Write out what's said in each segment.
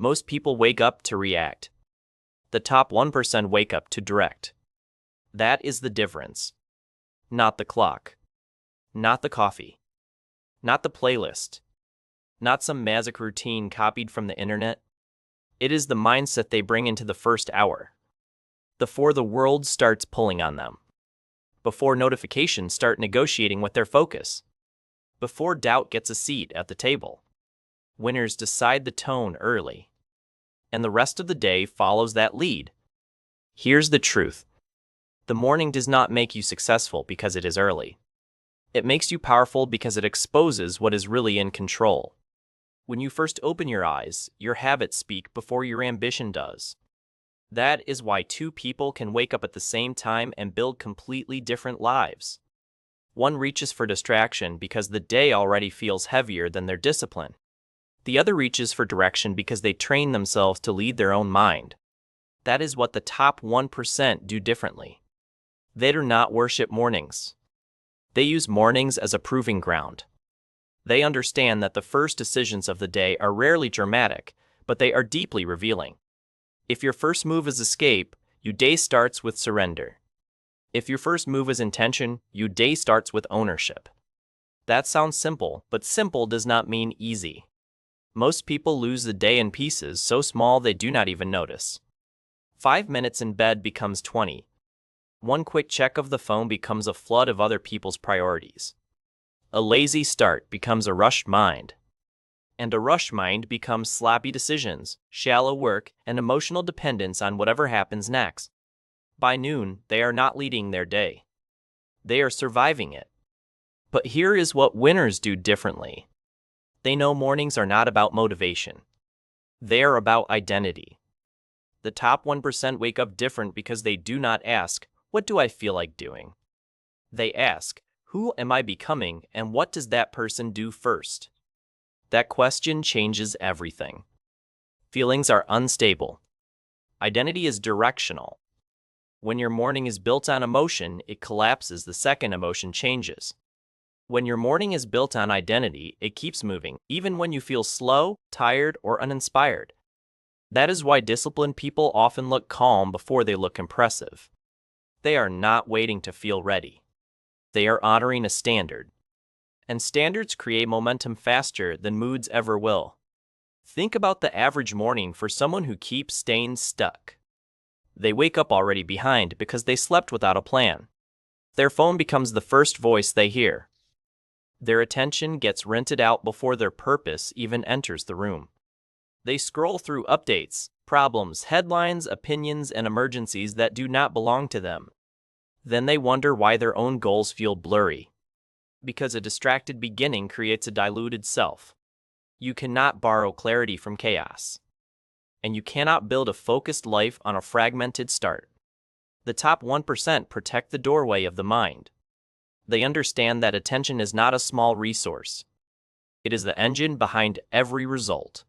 Most people wake up to react. The top 1% wake up to direct. That is the difference. Not the clock. Not the coffee. Not the playlist. Not some magic routine copied from the internet. It is the mindset they bring into the first hour. Before the world starts pulling on them. Before notifications start negotiating with their focus. Before doubt gets a seat at the table. Winners decide the tone early. And the rest of the day follows that lead. Here's the truth. The morning does not make you successful because it is early. It makes you powerful because it exposes what is really in control. When you first open your eyes, your habits speak before your ambition does. That is why two people can wake up at the same time and build completely different lives. One reaches for distraction because the day already feels heavier than their discipline. The other reaches for direction because they train themselves to lead their own mind. That is what the top 1% do differently. They do not worship mornings. They use mornings as a proving ground. They understand that the first decisions of the day are rarely dramatic, but they are deeply revealing. If your first move is escape, your day starts with surrender. If your first move is intention, your day starts with ownership. That sounds simple, but simple does not mean easy. Most people lose the day in pieces so small they do not even notice. 5 minutes in bed becomes 20. One quick check of the phone becomes a flood of other people's priorities. A lazy start becomes a rushed mind. And a rushed mind becomes sloppy decisions, shallow work, and emotional dependence on whatever happens next. By noon, they are not leading their day. They are surviving it. But here is what winners do differently. They know mornings are not about motivation. They are about identity. The top 1% wake up different because they do not ask, "What do I feel like doing?" They ask, "Who am I becoming and what does that person do first?" That question changes everything. Feelings are unstable. Identity is directional. When your morning is built on emotion, it collapses the second emotion changes. When your morning is built on identity, it keeps moving, even when you feel slow, tired, or uninspired. That is why disciplined people often look calm before they look impressive. They are not waiting to feel ready. They are honoring a standard. And standards create momentum faster than moods ever will. Think about the average morning for someone who keeps staying stuck. They wake up already behind because they slept without a plan. Their phone becomes the first voice they hear. Their attention gets rented out before their purpose even enters the room. They scroll through updates, problems, headlines, opinions, and emergencies that do not belong to them. Then they wonder why their own goals feel blurry. Because a distracted beginning creates a diluted self. You cannot borrow clarity from chaos. And you cannot build a focused life on a fragmented start. The top 1% protect the doorway of the mind. They understand that attention is not a small resource. It is the engine behind every result.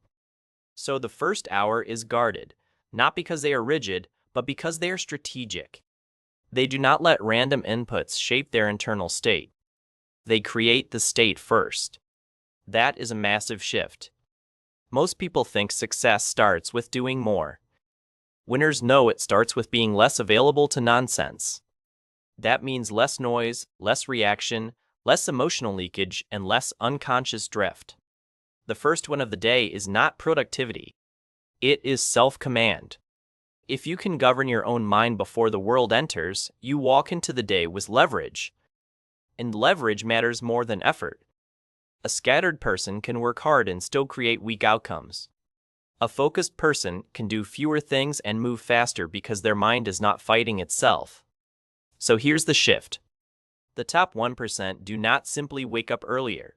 So the first hour is guarded, not because they are rigid, but because they are strategic. They do not let random inputs shape their internal state. They create the state first. That is a massive shift. Most people think success starts with doing more. Winners know it starts with being less available to nonsense. That means less noise, less reaction, less emotional leakage, and less unconscious drift. The first win of the day is not productivity. It is self-command. If you can govern your own mind before the world enters, you walk into the day with leverage. And leverage matters more than effort. A scattered person can work hard and still create weak outcomes. A focused person can do fewer things and move faster because their mind is not fighting itself. So here's the shift. The top 1% do not simply wake up earlier.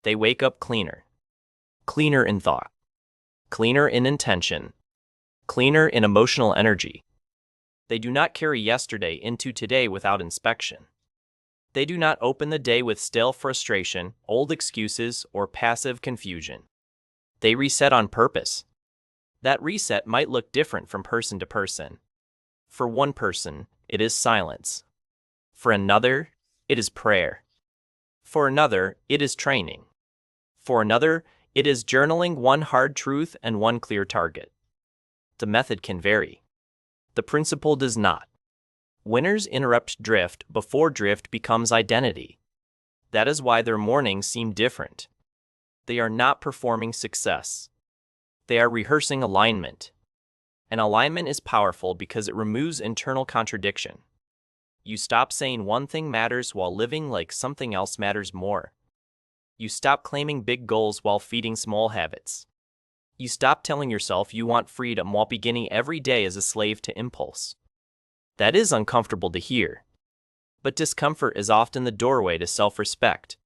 They wake up cleaner. Cleaner in thought. Cleaner in intention. Cleaner in emotional energy. They do not carry yesterday into today without inspection. They do not open the day with stale frustration, old excuses, or passive confusion. They reset on purpose. That reset might look different from person to person. For one person, it is silence. For another, it is prayer. For another, it is training. For another, It is journaling one hard truth and one clear target. The method can vary. The principle does not. Winners interrupt drift before drift becomes identity. That is why their mornings seem different. They are not performing success. They are rehearsing alignment. And alignment is powerful because it removes internal contradiction. You stop saying one thing matters while living like something else matters more. You stop claiming big goals while feeding small habits. You stop telling yourself you want freedom while beginning every day as a slave to impulse. That is uncomfortable to hear. But discomfort is often the doorway to self-respect.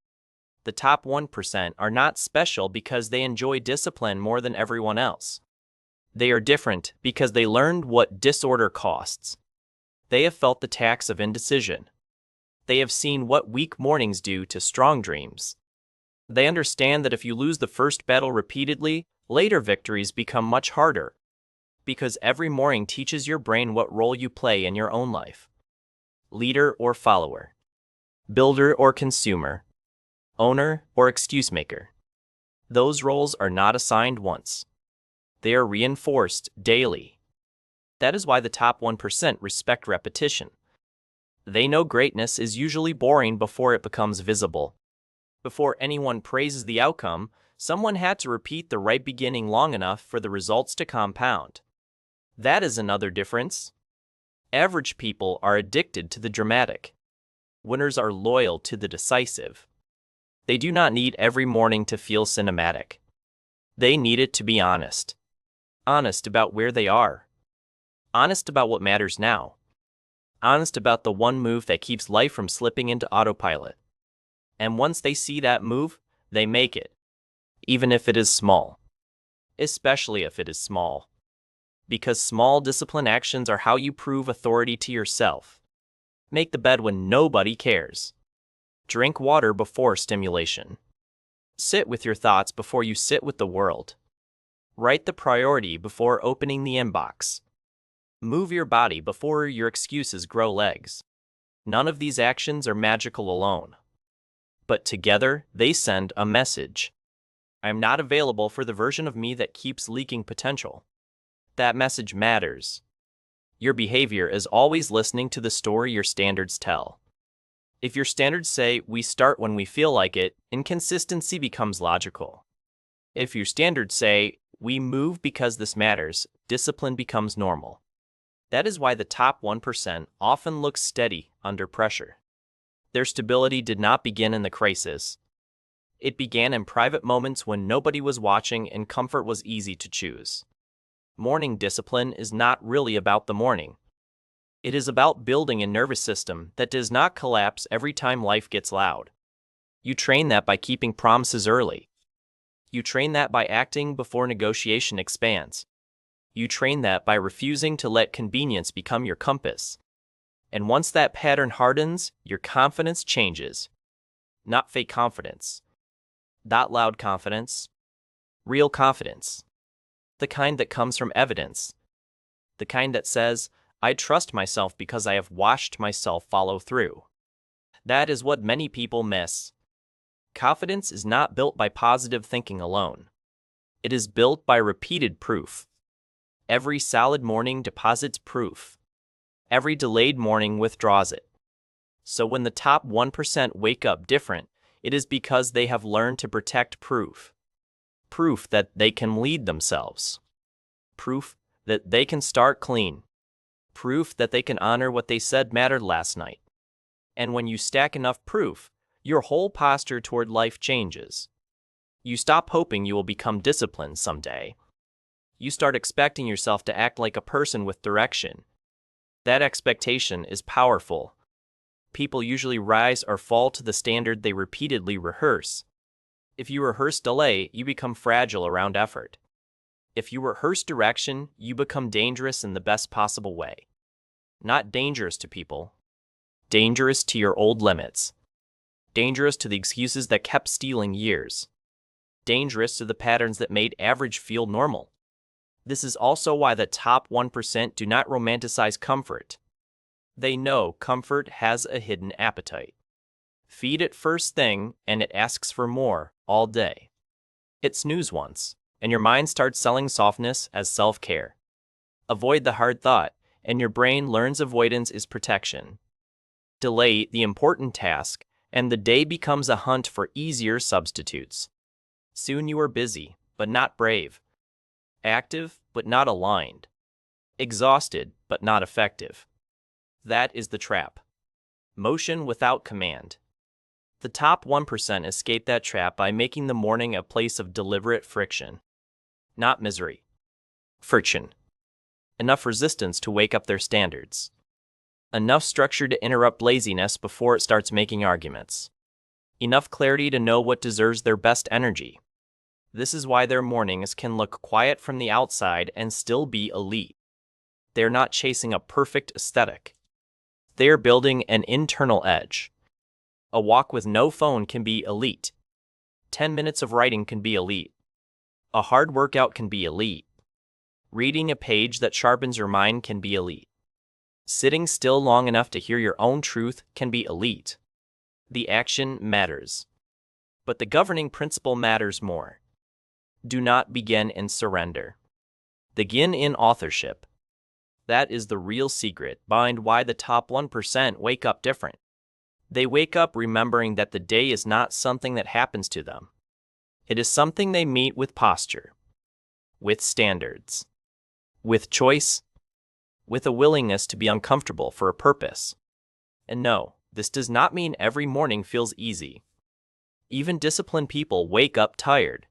The top 1% are not special because they enjoy discipline more than everyone else. They are different because they learned what disorder costs. They have felt the tax of indecision. They have seen what weak mornings do to strong dreams. They understand that if you lose the first battle repeatedly, later victories become much harder. Because every morning teaches your brain what role you play in your own life. Leader or follower. Builder or consumer. Owner or excuse maker. Those roles are not assigned once. They are reinforced daily. That is why the top 1% respect repetition. They know greatness is usually boring before it becomes visible. Before anyone praises the outcome, someone had to repeat the right beginning long enough for the results to compound. That is another difference. Average people are addicted to the dramatic. Winners are loyal to the decisive. They do not need every morning to feel cinematic. They need it to be honest. Honest about where they are. Honest about what matters now. Honest about the one move that keeps life from slipping into autopilot. And once they see that move, they make it. Even if it is small. Especially if it is small. Because small discipline actions are how you prove authority to yourself. Make the bed when nobody cares. Drink water before stimulation. Sit with your thoughts before you sit with the world. Write the priority before opening the inbox. Move your body before your excuses grow legs. None of these actions are magical alone. But together, they send a message. I am not available for the version of me that keeps leaking potential. That message matters. Your behavior is always listening to the story your standards tell. If your standards say, we start when we feel like it, inconsistency becomes logical. If your standards say, we move because this matters, discipline becomes normal. That is why the top 1% often looks steady under pressure. Their stability did not begin in the crisis. It began in private moments when nobody was watching and comfort was easy to choose. Morning discipline is not really about the morning. It is about building a nervous system that does not collapse every time life gets loud. You train that by keeping promises early. You train that by acting before negotiation expands. You train that by refusing to let convenience become your compass. And once that pattern hardens, your confidence changes. Not fake confidence. Not loud confidence. Real confidence. The kind that comes from evidence. The kind that says, I trust myself because I have watched myself follow through. That is what many people miss. Confidence is not built by positive thinking alone. It is built by repeated proof. Every solid morning deposits proof. Every delayed morning withdraws it. So when the top 1% wake up different, it is because they have learned to protect proof. Proof that they can lead themselves. Proof that they can start clean. Proof that they can honor what they said mattered last night. And when you stack enough proof, your whole posture toward life changes. You stop hoping you will become disciplined someday. You start expecting yourself to act like a person with direction. That expectation is powerful. People usually rise or fall to the standard they repeatedly rehearse. If you rehearse delay, you become fragile around effort. If you rehearse direction, you become dangerous in the best possible way. Not dangerous to people. Dangerous to your old limits. Dangerous to the excuses that kept stealing years. Dangerous to the patterns that made average feel normal. This is also why the top 1% do not romanticize comfort. They know comfort has a hidden appetite. Feed it first thing and it asks for more all day. Hit snooze once, and your mind starts selling softness as self-care. Avoid the hard thought, and your brain learns avoidance is protection. Delay the important task, and the day becomes a hunt for easier substitutes. Soon you are busy, but not brave. Active, but not aligned. Exhausted, but not effective. That is the trap. Motion without command. The top 1% escape that trap by making the morning a place of deliberate friction. Not misery. Friction. Enough resistance to wake up their standards. Enough structure to interrupt laziness before it starts making arguments. Enough clarity to know what deserves their best energy. This is why their mornings can look quiet from the outside and still be elite. They're not chasing a perfect aesthetic. They're building an internal edge. A walk with no phone can be elite. 10 minutes of writing can be elite. A hard workout can be elite. Reading a page that sharpens your mind can be elite. Sitting still long enough to hear your own truth can be elite. The action matters. But the governing principle matters more. Do not begin in surrender. Begin in authorship. That is the real secret behind why the top 1% wake up different. They wake up remembering that the day is not something that happens to them. It is something they meet with posture, with standards, with choice, with a willingness to be uncomfortable for a purpose. And no, this does not mean every morning feels easy. Even disciplined people wake up tired.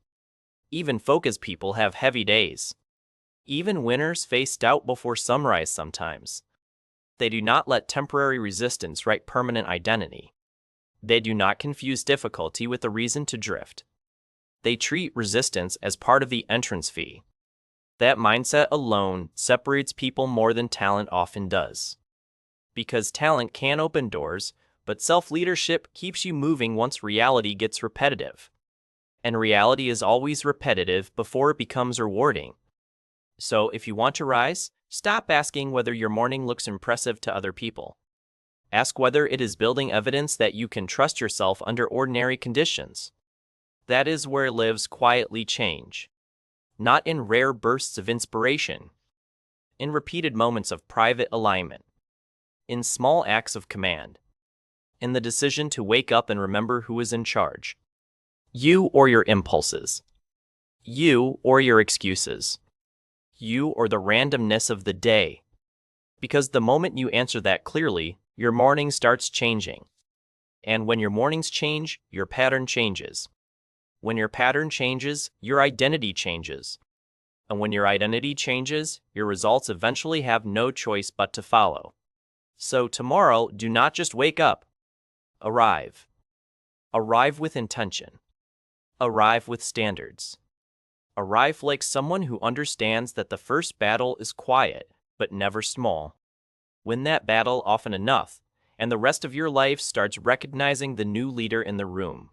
Even focused people have heavy days. Even winners face doubt before sunrise sometimes. They do not let temporary resistance write permanent identity. They do not confuse difficulty with a reason to drift. They treat resistance as part of the entrance fee. That mindset alone separates people more than talent often does. Because talent can open doors, but self-leadership keeps you moving once reality gets repetitive. And reality is always repetitive before it becomes rewarding. So if you want to rise, stop asking whether your morning looks impressive to other people. Ask whether it is building evidence that you can trust yourself under ordinary conditions. That is where lives quietly change. Not in rare bursts of inspiration. In repeated moments of private alignment. In small acts of command. In the decision to wake up and remember who is in charge. You or your impulses. You or your excuses. You or the randomness of the day. Because the moment you answer that clearly, your morning starts changing. And when your mornings change, your pattern changes. When your pattern changes, your identity changes. And when your identity changes, your results eventually have no choice but to follow. So tomorrow, do not just wake up. Arrive. Arrive with intention. Arrive with standards. Arrive like someone who understands that the first battle is quiet, but never small. Win that battle often enough, and the rest of your life starts recognizing the new leader in the room.